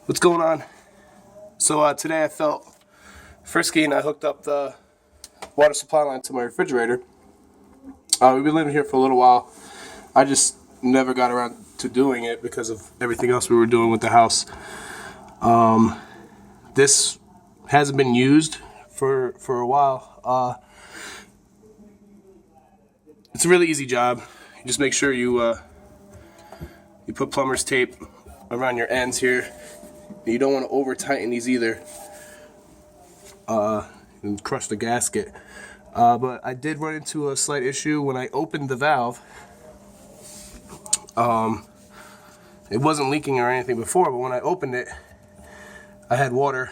What's going on? So today I felt frisky and I hooked up the water supply line to my refrigerator. We've been living here for a little while. I just never got around to doing it because of everything else we were doing with the house. This hasn't been used for a while. It's a really easy job. You just make sure you put plumber's tape around your ends here. You don't want to over tighten these either and crush the gasket. But I did run into a slight issue when I opened the valve. It wasn't leaking or anything before, but when I opened it, I had water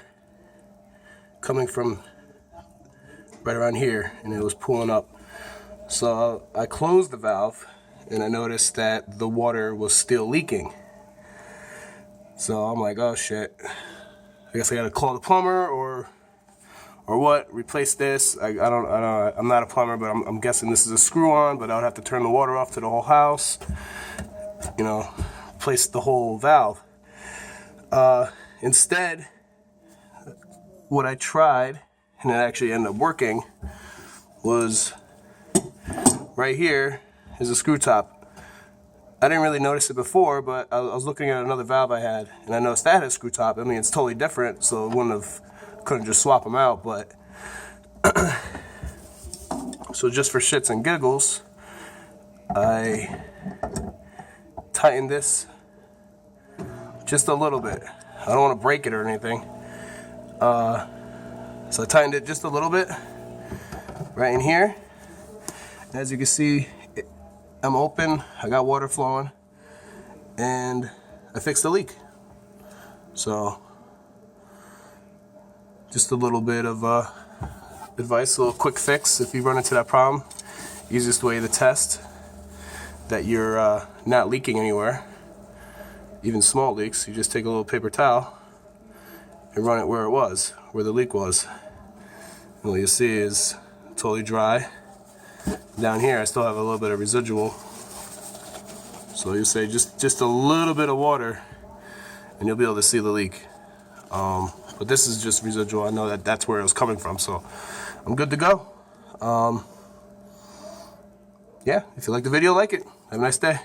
coming from right around here and it was pooling up. So I closed the valve and I noticed that the water was still leaking. So I'm like, oh shit, I guess I gotta call the plumber or what, replace this. I'm not a plumber, but I'm guessing this is a screw-on, but I would have to turn the water off to the whole house, you know, replace the whole valve. Instead, what I tried, and it actually ended up working, was right here is a screw top. I didn't really notice it before, but I was looking at another valve I had, and I noticed that had a screw top. I mean, it's totally different, so couldn't just swap them out, but so just for shits and giggles, I tightened this just a little bit. I don't want to break it or anything. So I tightened it just a little bit right in here. As you can see, I'm open, I got water flowing, and I fixed the leak. So, just a little bit of advice, a little quick fix if you run into that problem. Easiest way to test that you're not leaking anywhere, even small leaks, you just take a little paper towel and run it where the leak was. And what you'll see is totally dry. Down here I still have a little bit of residual, so you say just a little bit of water and you'll be able to see the leak. But this is just residual. I know that's where it was coming from, so I'm good to go. Yeah, if you like the video, like it. Have a nice day.